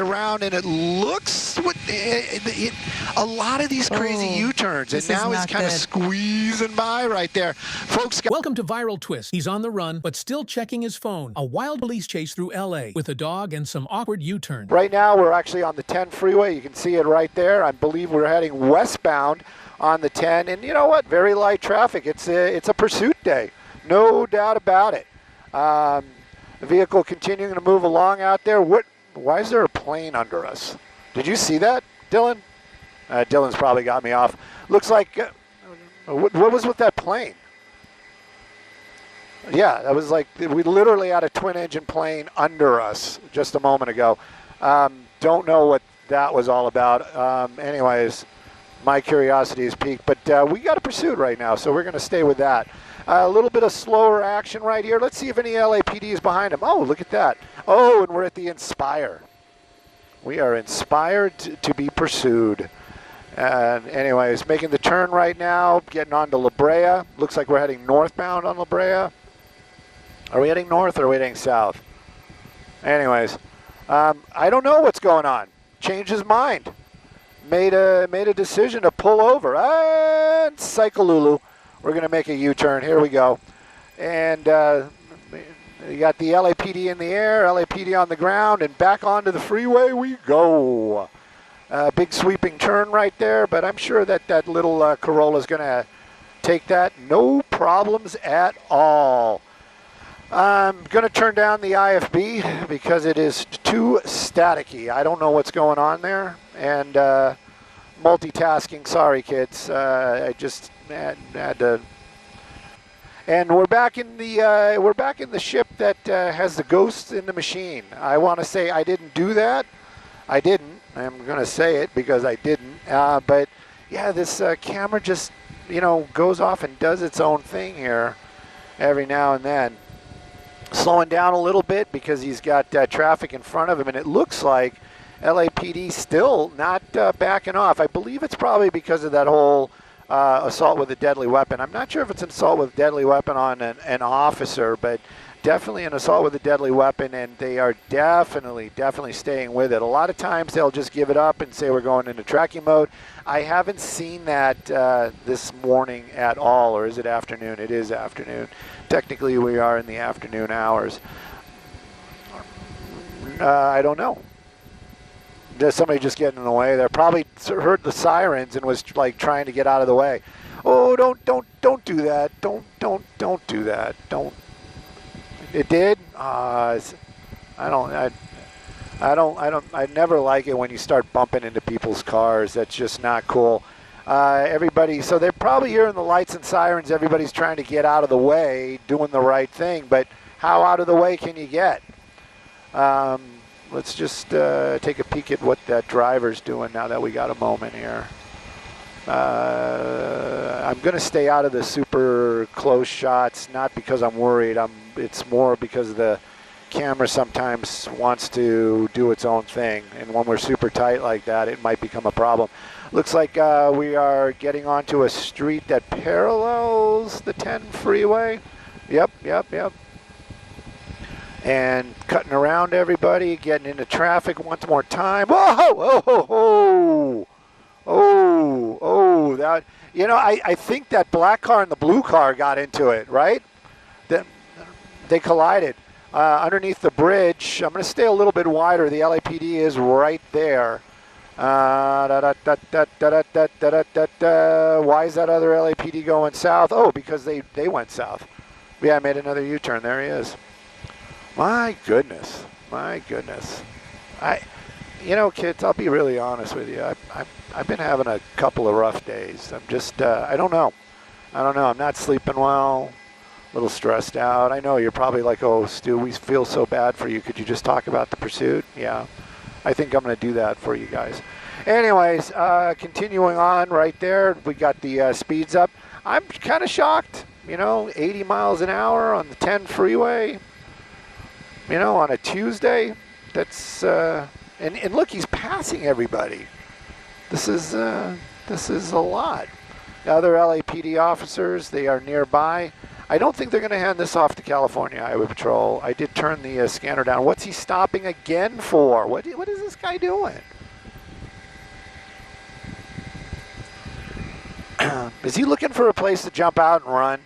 around, and it looks a lot of these crazy U-turns, and now he's kind of squeezing by right there. Folks, welcome to Viral Twist. He's on the run, but still checking his phone. A wild police chase through LA with a dog and some awkward U-turns. Right now, we're actually on the 10 freeway. You can see it right there. I believe we're heading westbound on the 10, and you know what? Very light traffic. It's a pursuit day, no doubt about it. The vehicle continuing to move along out there. Why is there a plane under us? Did you see that, Dylan? Dylan's probably got me off. Looks like, what was with that plane? Yeah, that was like, we literally had a twin-engine plane under us just a moment ago. Don't know what that was all about. Anyways, my curiosity is piqued, but we got a pursuit right now, so we're going to stay with that. A little bit of slower action right here. Let's see if any LAPD is behind him. Oh, look at that. Oh, and we're at the Inspire. We are inspired to be pursued. And anyways, making the turn right now, getting on to La Brea. Looks like we're heading northbound on La Brea. Are we heading north or are we heading south? Anyways, I don't know what's going on. Changed his mind. Made a decision to pull over. And Cycalulu. We're going to make a U-turn. Here we go. And you got the LAPD in the air, LAPD on the ground, and back onto the freeway we go. Big sweeping turn right there, but I'm sure that little Corolla is going to take that. No problems at all. I'm going to turn down the IFB because it is too staticky. I don't know what's going on there. And multitasking, sorry kids. I just had to. And we're back in the ship that has the ghosts in the machine. I want to say I didn't do that. I didn't. I'm going to say it because I didn't. But yeah, this camera just goes off and does its own thing here every now and then. Slowing down a little bit because he's got traffic in front of him, and it looks like LAPD still not backing off. I believe it's probably because of that whole assault with a deadly weapon. I'm not sure if it's an assault with a deadly weapon on an officer, but definitely an assault with a deadly weapon, and they are definitely staying with it. A lot of times they'll just give it up and say we're going into tracking mode. I haven't seen that this morning at all, or is it afternoon? It is afternoon. Technically we are in the afternoon hours. I don't know. Does somebody just get in the way there? Probably heard the sirens and was like trying to get out of the way. Oh, don't do that. Don't do that. Don't. It did. I never like it when you start bumping into people's cars. That's just not cool. Everybody. So they're probably hearing the lights and sirens. Everybody's trying to get out of the way, doing the right thing. But how out of the way can you get? Let's just take a peek at what that driver's doing now that we got a moment here. I'm going to stay out of the super close shots, not because I'm worried. It's more because the camera sometimes wants to do its own thing, and when we're super tight like that, it might become a problem. Looks like we are getting onto a street that parallels the 10 freeway. Yep. And cutting around everybody, getting into traffic once more time. Whoa! Oh! That, I think that black car and the blue car got into it, right? They collided underneath the bridge. I'm going to stay a little bit wider. The LAPD is right there. Why is that other LAPD going south? Oh, because they went south. Yeah, I made another U-turn. There he is. My goodness. Kids, I'll be really honest with you. I've been having a couple of rough days. I'm just, I don't know. I'm not sleeping well, a little stressed out. I know you're probably like, oh, Stu, we feel so bad for you. Could you just talk about the pursuit? Yeah, I think I'm going to do that for you guys. Anyways, continuing on right there, we got the speeds up. I'm kind of shocked, 80 miles an hour on the 10 freeway. On a Tuesday, that's and look, he's passing everybody. This is a lot. The other LAPD officers, they are nearby. I don't think they're going to hand this off to California Highway Patrol. I did turn the scanner down. What's he stopping again for? What is this guy doing? Is he looking for a place to jump out and run?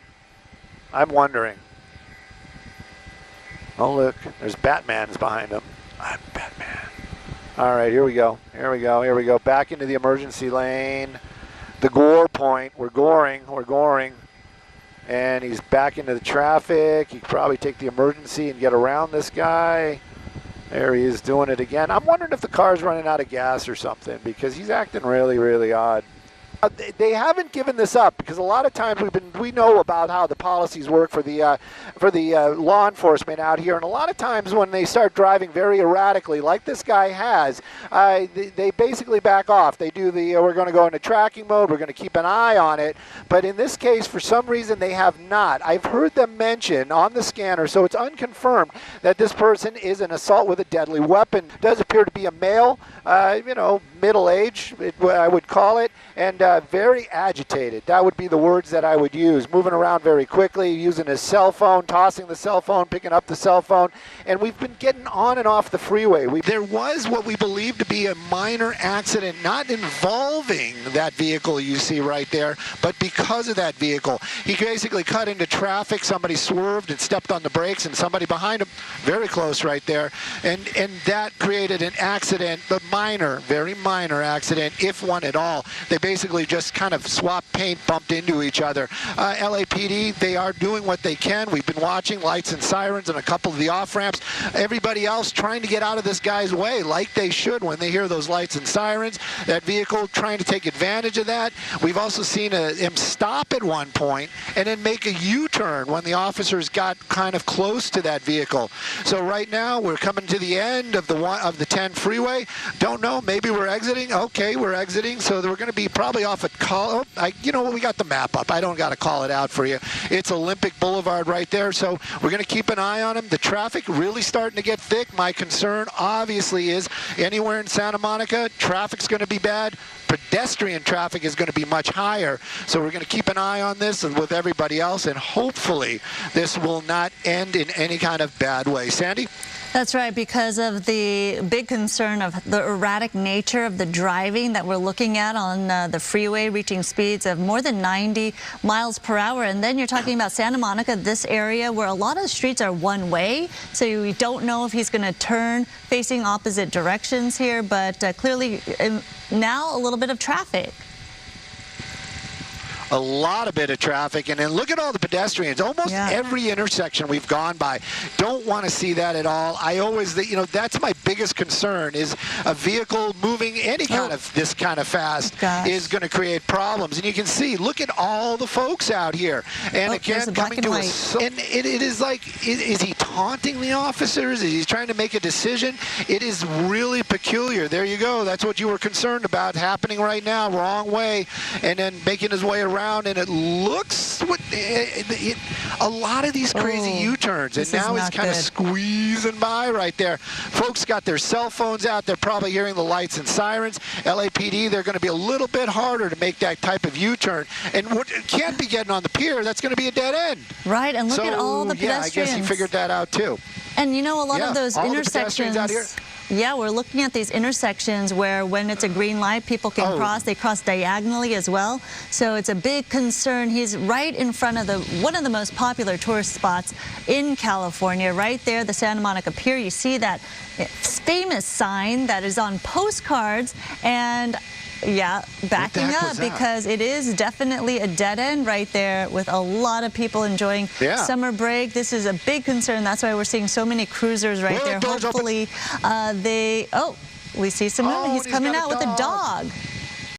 I'm wondering. Oh, look. There's Batman's behind him. I'm Batman. All right, here we go. Here we go. Here we go. Back into the emergency lane. The gore point. We're goring. We're goring. And he's back into the traffic. He could probably take the emergency and get around this guy. There he is doing it again. I'm wondering if the car's running out of gas or something because he's acting really, really odd. They haven't given this up because a lot of times we know about how the policies work for the law enforcement out here, and a lot of times when they start driving very erratically, like this guy has, they basically back off. They do the we're going to go into tracking mode, we're going to keep an eye on it. But in this case, for some reason, they have not. I've heard them mention on the scanner, so it's unconfirmed that this person is an assault with a deadly weapon. Does appear to be a male, middle age, I would call it, and very agitated. That would be the words that I would use. Moving around very quickly, using his cell phone, tossing the cell phone, picking up the cell phone, and we've been getting on and off the freeway. There was what we believe to be a minor accident, not involving that vehicle you see right there, but because of that vehicle. He basically cut into traffic, somebody swerved and stepped on the brakes, and somebody behind him, very close right there, and that created an accident, but minor, very minor accident, if one at all. They basically just kind of swapped paint, bumped into each other. LAPD, they are doing what they can. We've been watching lights and sirens and a couple of the off-ramps. Everybody else trying to get out of this guy's way like they should when they hear those lights and sirens. That vehicle trying to take advantage of that. We've also seen him stop at one point and then make a U-turn when the officers got kind of close to that vehicle. So right now we're coming to the end of the 10 freeway. Don't know, maybe we're exiting. Okay, we're exiting. So we're going to be probably off at you know what, we got the map up. I don't got to call it out for you. It's Olympic Boulevard right there, so we're going to keep an eye on him. The traffic really starting to get thick. My concern obviously is anywhere in Santa Monica, traffic's going to be bad. Pedestrian traffic is going to be much higher, so we're going to keep an eye on this and with everybody else, and hopefully this will not end in any kind of bad way. Sandy? That's right, because of the big concern of the erratic nature of the driving that we're looking at on the freeway, reaching speeds of more than 90 miles per hour. And then you're talking about Santa Monica, this area where a lot of the streets are one way. So we don't know if he's going to turn facing opposite directions here, but clearly now a little bit of traffic. A lot of bit of traffic, and then look at all the pedestrians. Almost every intersection we've gone by. Don't want to see that at all. I always, that's my biggest concern, is a vehicle moving any kind of this kind of fast is going to create problems. And you can see, look at all the folks out here. And again, coming to and it is like, is he taunting the officers? Is he trying to make a decision? It is really peculiar. There you go. That's what you were concerned about happening right now, wrong way, and then making his way around. And it looks a lot of these crazy U-turns, and now he's kind of squeezing by right there. Folks got their cell phones out. They're probably hearing the lights and sirens. LAPD, they're going to be a little bit harder to make that type of U-turn, and what can't be getting on the pier, that's going to be a dead end. Right, and look at all the pedestrians. Yeah, I guess he figured that out too. And a lot of those intersections out here. Yeah, we're looking at these intersections where when it's a green light, people can cross. They cross diagonally as well. So it's a big concern. He's right in front of one of the most popular tourist spots in California, right there, the Santa Monica Pier. You see that famous sign that is on postcards, and backing up because it is definitely a dead end right there with a lot of people enjoying summer break. This is a big concern. That's why we're seeing so many cruisers right there. Hopefully we see some movement. He's coming out with a dog.